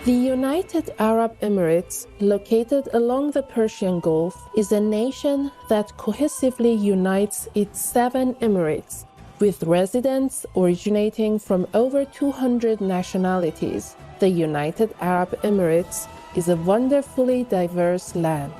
The United Arab Emirates, located along the Persian Gulf, is a nation that cohesively unites its 7 emirates, with residents originating from over 200 nationalities. The United Arab Emirates is a wonderfully diverse land.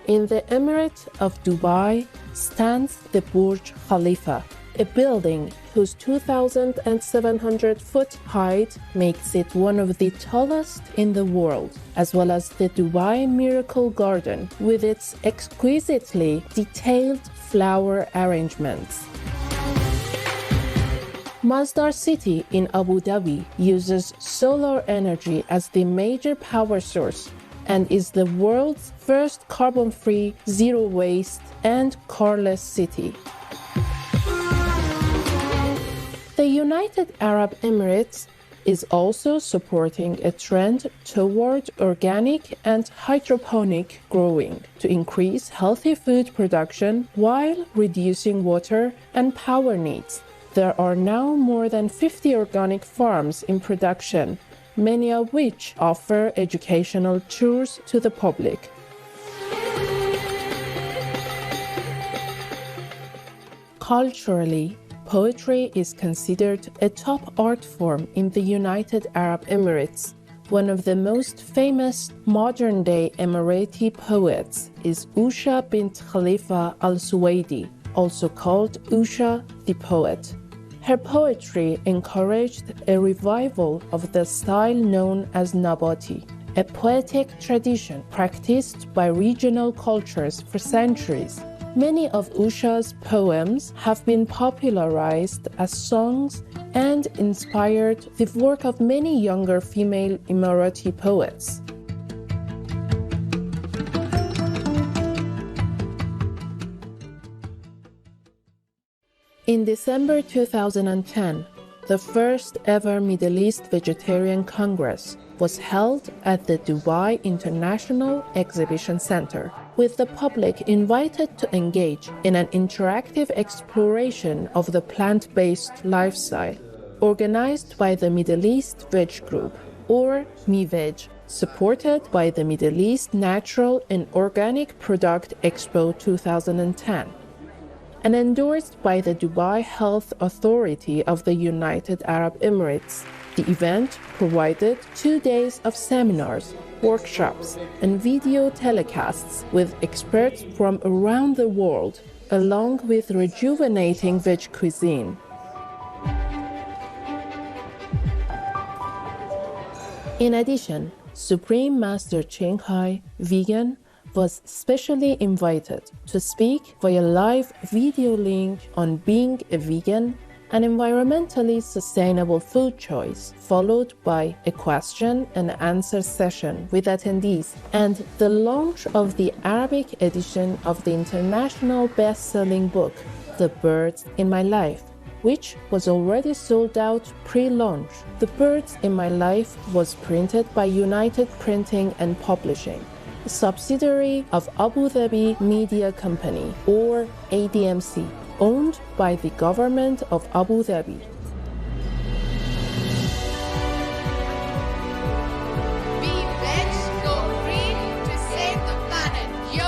In the Emirate of Dubai stands the Burj Khalifa, a building whose 2,700-foot height makes it one of the tallest in the world, as well as the Dubai Miracle Garden with its exquisitely detailed flower arrangements. Masdar City in Abu Dhabi uses solar energy as the major power source and is the world's first carbon-free, zero-waste, and carless city. The United Arab Emirates is also supporting a trend toward organic and hydroponic growing to increase healthy food production while reducing water and power needs. There are now more than 50 organic farms in production, many of which offer educational tours to the public. Culturally, poetry is considered a top art form in the United Arab Emirates. One of the most famous modern-day Emirati poets is Usha bint Khalifa al-Suwaidi, also called Usha the Poet. Her poetry encouraged a revival of the style known as Nabati, a poetic tradition practiced by regional cultures for centuries. Many of Usha's poems have been popularized as songs and inspired the work of many younger female Emirati poets. In December 2010, the first ever Middle East Vegetarian Congress was held at the Dubai International Exhibition Center, with the public invited to engage in an interactive exploration of the plant-based lifestyle, organized by the Middle East Veg Group, or MEVEG, supported by the Middle East Natural and Organic Product Expo 2010, and endorsed by the Dubai Health Authority of the United Arab Emirates. The event provided 2 days of seminars, workshops, and video telecasts with experts from around the world, along with rejuvenating veg cuisine. In addition, Supreme Master Cheng Hai, vegan, was specially invited to speak via live video link on being a vegan and environmentally sustainable food choice, followed by a question and answer session with attendees, and the launch of the Arabic edition of the international best-selling book, The Birds in My Life, which was already sold out pre-launch. The Birds in My Life was printed by United Printing and Publishing, a subsidiary of Abu Dhabi Media Company, or ADMC, owned by the government of Abu Dhabi. MEVEG, go green to save the planet, yo!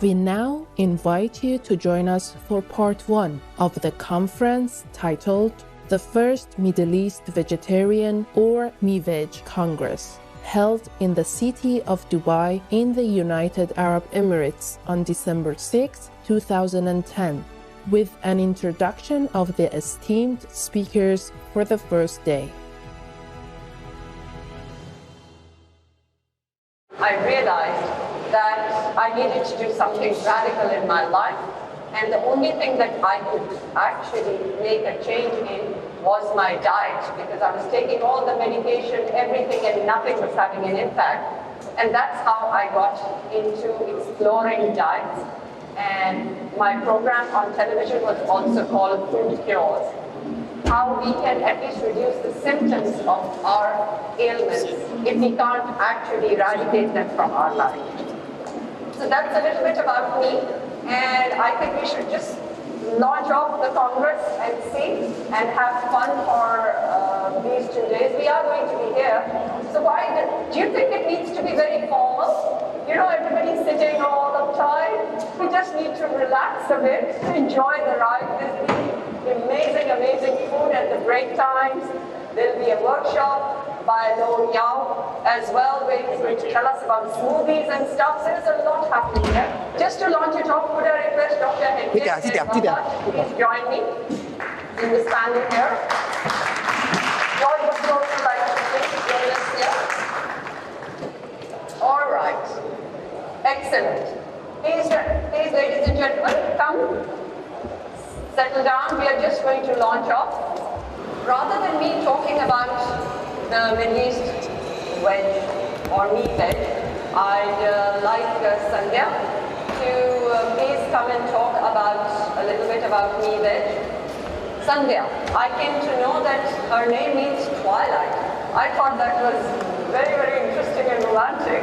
We now invite you to join us for part 1 of the conference titled The First Middle East Vegetarian or MEVEG Congress, held in the city of Dubai in the United Arab Emirates on December 6, 2010, with an introduction of the esteemed speakers for the first day. I realized that I needed to do something radical in my life, and the only thing that I could actually make a change in was my diet, because I was taking all the medication, everything, and nothing was having an impact. And that's how I got into exploring diets. And my program on television was also called Food Cures. How we can at least reduce the symptoms of our ailments if we can't actually eradicate them from our life. So that's a little bit about me, and I think we should just launch off the Congress and see and have fun for these 2 days. We are going to be here. So do you think it needs to be very formal? You know, everybody's sitting all the time. We just need to relax a bit, enjoy the ride. There'll be amazing, amazing food at the break times. There'll be a workshop by Lo Yao as well, where he's going to tell us about smoothies and stuff. So there's a lot happening here. Just to launch it off, would I request Dr. Henry, please join me in this panel here. Joy would also like to please join us here. All right. Excellent. Please, ladies and gentlemen, come. Settle down. We are just going to launch off. Rather than me talking about the Middle East wedge or MEVEG, I'd like Sandhya to please come and talk a little bit about MEVEG. Sandhya, I came to know that her name means twilight. I thought that was very, very interesting and romantic.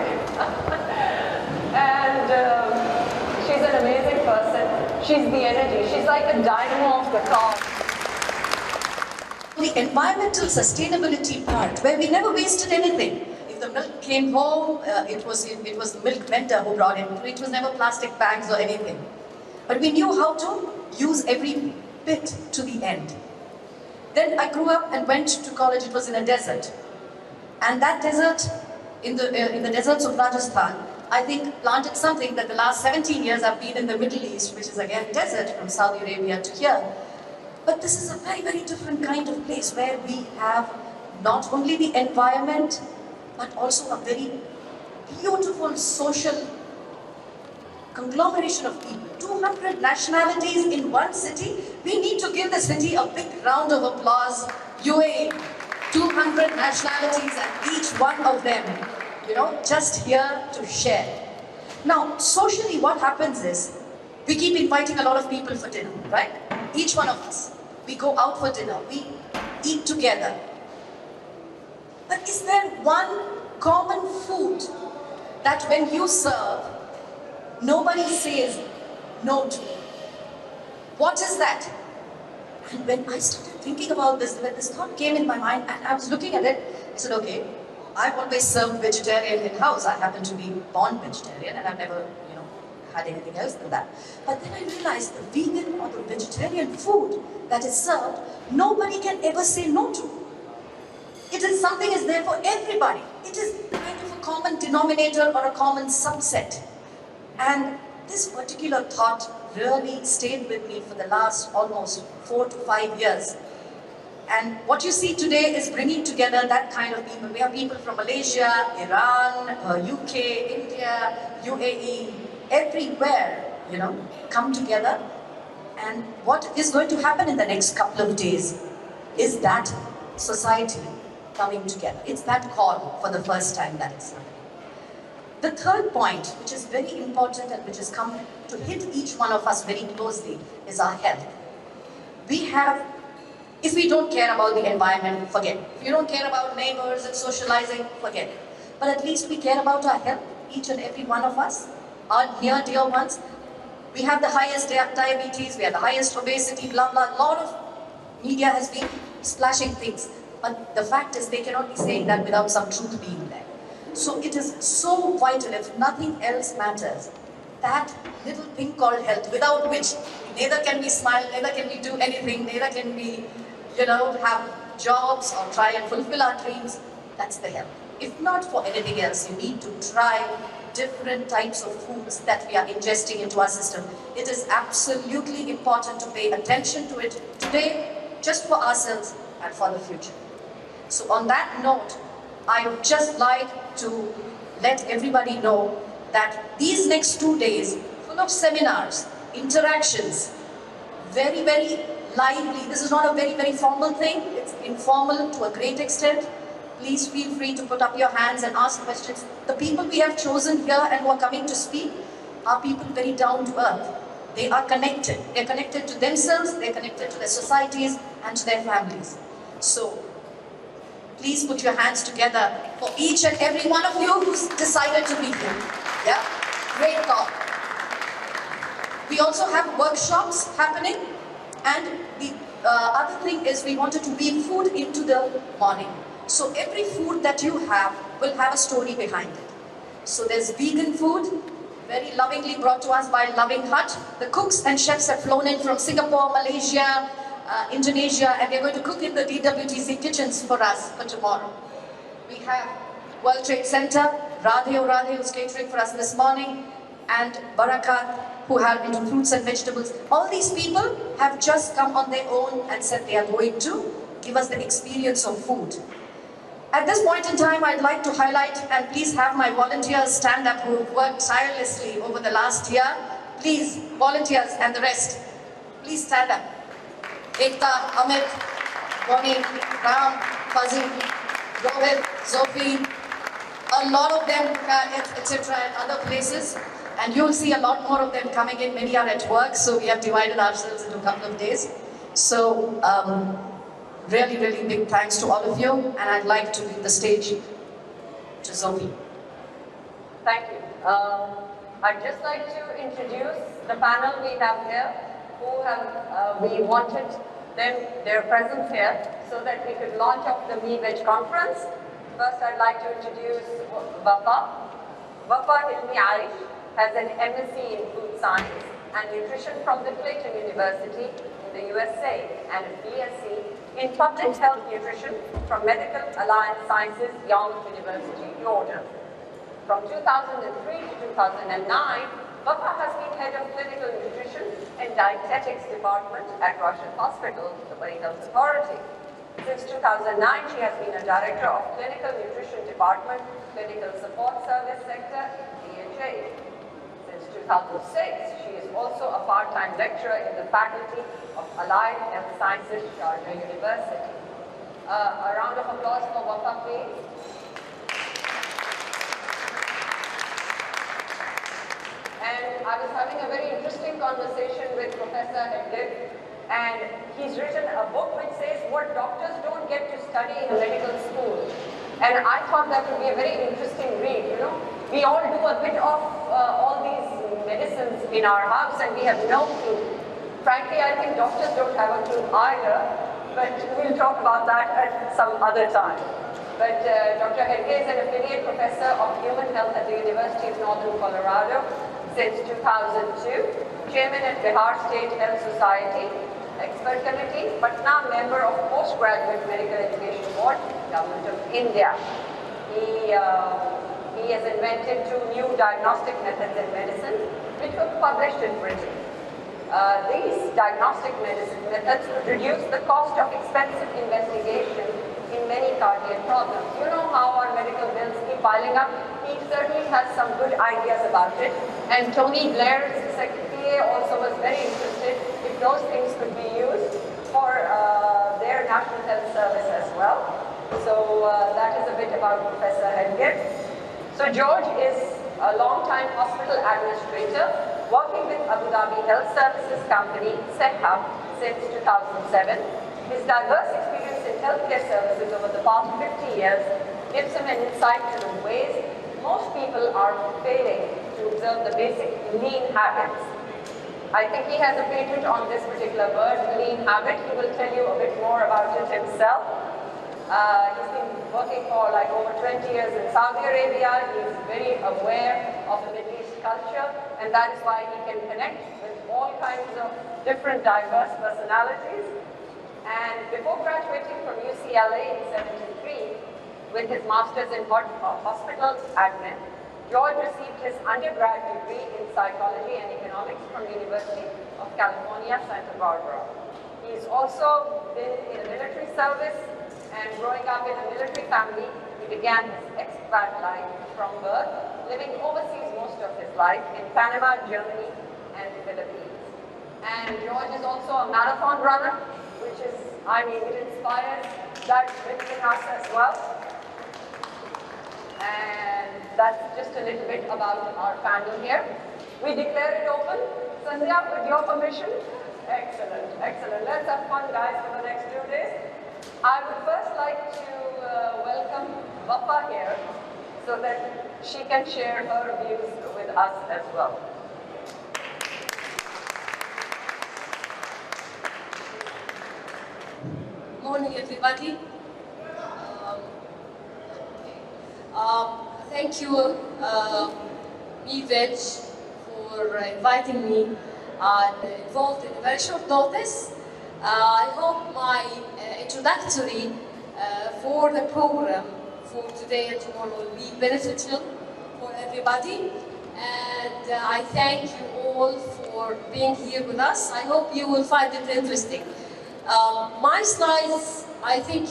And she's an amazing person. She's the energy. She's like a dynamo of the car. The environmental sustainability part, where we never wasted anything. If the milk came home, it was the milk vendor who brought it. It was never plastic bags or anything. But we knew how to use every bit to the end. Then I grew up and went to college. It was in a desert. And that desert, in the deserts of Rajasthan, I think planted something that the last 17 years I've been in the Middle East, which is again desert from Saudi Arabia to here. But this is a very, very different kind of place where we have not only the environment, but also a very beautiful social conglomeration of people. 200 nationalities in one city. We need to give the city a big round of applause. UAE, 200 nationalities and each one of them, just here to share. Now, socially what happens is, we keep inviting a lot of people for dinner, right? Each one of us. We go out for dinner, we eat together. But is there one common food that when you serve, nobody says no to? What is that? And when I started thinking about this, when this thought came in my mind and I was looking at it, I said, okay, I've always served vegetarian in-house. I happen to be born vegetarian and I've never, had anything else than that. But then I realized the vegan or the vegetarian food that is served, nobody can ever say no to. It is something is there for everybody. It is kind of a common denominator or a common subset. And this particular thought really stayed with me for the last almost 4 to 5 years. And what you see today is bringing together that kind of people. We have people from Malaysia, Iran, UK, India, UAE, everywhere, come together. And what is going to happen in the next couple of days is that society coming together. It's that call for the first time that it's happening. The third point, which is very important and which has come to hit each one of us very closely, is our health. If we don't care about the environment, forget it. If you don't care about neighbors and socializing, forget it. But at least we care about our health, each and every one of us. Our near dear ones. We have the highest diabetes, we have the highest obesity, blah, blah. A lot of media has been splashing things. But the fact is they cannot be saying that without some truth being there. So it is so vital, if nothing else matters, that little thing called health, without which neither can we smile, neither can we do anything, neither can we, have jobs or try and fulfill our dreams. That's the health. If not for anything else, you need to try different types of foods that we are ingesting into our system. It is absolutely important to pay attention to it today, just for ourselves and for the future. So on that note, I would just like to let everybody know that these next 2 days, full of seminars, interactions, very, very lively. This is not a very, very formal thing. It's informal to a great extent. Please feel free to put up your hands and ask questions. The people we have chosen here and who are coming to speak are people very down to earth. They are connected. They're connected to themselves, they're connected to their societies and to their families. So, please put your hands together for each and every one of you who's decided to be here. Yeah? Great call. We also have workshops happening, and the other thing is we wanted to weave food into the morning. So every food that you have will have a story behind it. So there's vegan food, very lovingly brought to us by Loving Hut. The cooks and chefs have flown in from Singapore, Malaysia, Indonesia, and they're going to cook in the DWTC kitchens for us for tomorrow. We have World Trade Center, Radhe who's catering for us this morning, and Barakat, who are into fruits and vegetables. All these people have just come on their own and said they are going to give us the experience of food. At this point in time, I'd like to highlight and please have my volunteers stand up who have worked tirelessly over the last year. Please, volunteers and the rest, please stand up. Ekta, Amit, Bonnie, Ram, Fuzzy, Rohit, Zofi, a lot of them, etc. at other places. And you'll see a lot more of them coming in. Many are at work, so we have divided ourselves into a couple of days. So, really, really big thanks to all of you, and I'd like to leave the stage to Zofi. Thank you. I'd just like to introduce the panel we have here, who have, we wanted their presence here so that we could launch off the MEVEG conference. First, I'd like to introduce Wafa. Wafa Hilmi Arish has an MSc in Food Science and Nutrition from the Clayton University in the USA and a BSc in Public Health Nutrition from Medical Alliance Sciences, Yonge University, Georgia. From 2003 to 2009, Wafa has been head of Clinical Nutrition and Dietetics Department at Russian Hospital, the Dubai Health Authority. Since 2009, she has been a Director of Clinical Nutrition Department, Clinical Support Service Sector, DHA. Since 2006, she is also a part-time lecturer in the Faculty of Allied Health Sciences, Sharjah University. A round of applause for Wafa, please. And I was having a very interesting conversation with Professor Hedlip, and he's written a book which says what doctors don't get to study in a medical school. And I thought that would be a very interesting read, you know. We all do a bit of all these medicines in our house and we have no clue. Frankly, I think doctors don't have a clue either, but we'll talk about that at some other time. But Dr. Hedge is an affiliate professor of human health at the University of Northern Colorado since 2002, chairman at Bihar State Health Society Expert Committee, but now member of Postgraduate Medical Education Board, Government of India. He has invented 2 new diagnostic methods in medicine, which were published in Britain. These diagnostic methods would reduce the cost of expensive investigation in many cardiac problems. You know how our medical bills keep piling up? He certainly has some good ideas about it. And Tony Blair's secretary also was very interested if those things could be used for their National Health Service as well. So that is a bit about Professor Hedge. So George is a long-time hospital administrator working with Abu Dhabi Health Services Company, SEHAB, since 2007. His diverse experience in healthcare services over the past 50 years gives him an insight to the ways most people are failing to observe the basic lean habits. I think he has a patent on this particular word, lean habit. He will tell you a bit more about it himself. He's been working for like over 20 years in Saudi Arabia. He's very aware of the Middle East culture, and that is why he can connect with all kinds of different diverse personalities. And before graduating from UCLA in '73 with his master's in hospital admin, George received his undergrad degree in psychology and economics from University of California, Santa Barbara. He's also been in the military service, and growing up in a military family, he began his expat life from birth, living overseas most of his life in Panama, Germany, and the Philippines. And George is also a marathon runner, which is, I mean, it inspires that within us as well. And that's just a little bit about our panel here. We declare it open. Sandhya, with your permission? Excellent, excellent. Let's have fun, guys, for the next 2 days. I would first like to welcome Wafa here so that she can share her views with us as well. morning, everybody. Thank you, MEVEG, for inviting me and involved in a very short notice. I hope my introductory for the program for today and tomorrow will be beneficial for everybody. And I thank you all for being here with us. I hope you will find it interesting. My slides, I think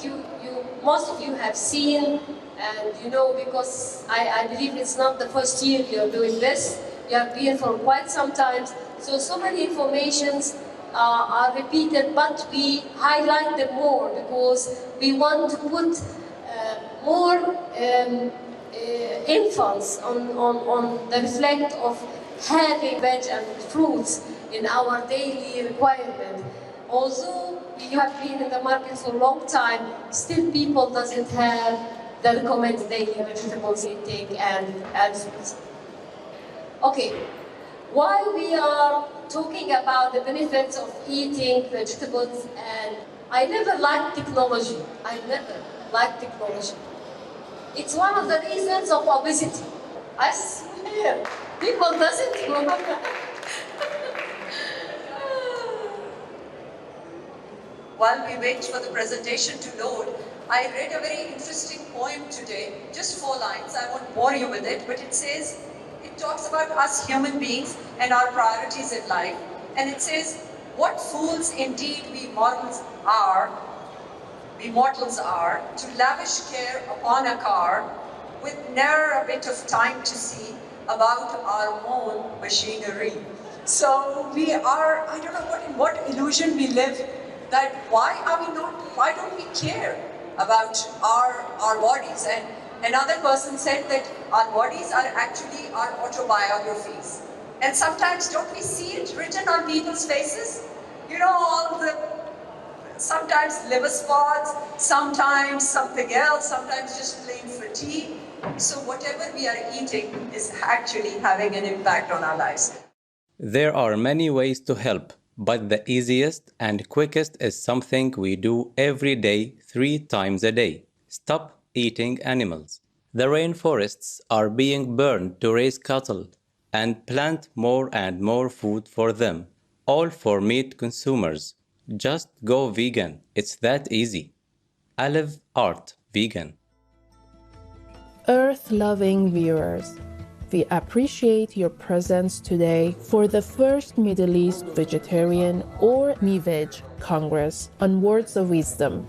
most of you have seen, and you know, because I believe it's not the first year you're doing this. You have been for quite some time. So many informations are repeated, but we highlight them more because we want to put more emphasis on the reflect of having veg and fruits in our daily requirement. Although you have been in the market for a long time, still people doesn't have the recommended daily vegetables intake and fruits. Okay, while we are talking about the benefits of eating vegetables, and I never liked technology. I never liked technology. It's one of the reasons of obesity. I swear, people doesn't know. While we wait for the presentation to load, I read a very interesting poem today, just 4 lines. I won't bore you with it, but it talks about us human beings and our priorities in life. And it says, what fools indeed we mortals are, to lavish care upon a car, with ne'er a bit of time to see about our own machinery. So we are, I don't know in what illusion we live, that why don't we care about our bodies? And another person said that our bodies are actually our autobiographies. And sometimes don't we see it written on people's faces? You know, sometimes liver spots, sometimes something else, sometimes just plain fatigue. So whatever we are eating is actually having an impact on our lives. There are many ways to help, but the easiest and quickest is something we do every day, 3 times a day. Stop eating animals. The rainforests are being burned to raise cattle and plant more and more food for them, all for meat consumers. Just go vegan. It's that easy. Olive Art Vegan. Earth-loving viewers, we appreciate your presence today for the first Middle East Vegetarian or MEVEG Congress on Words of Wisdom.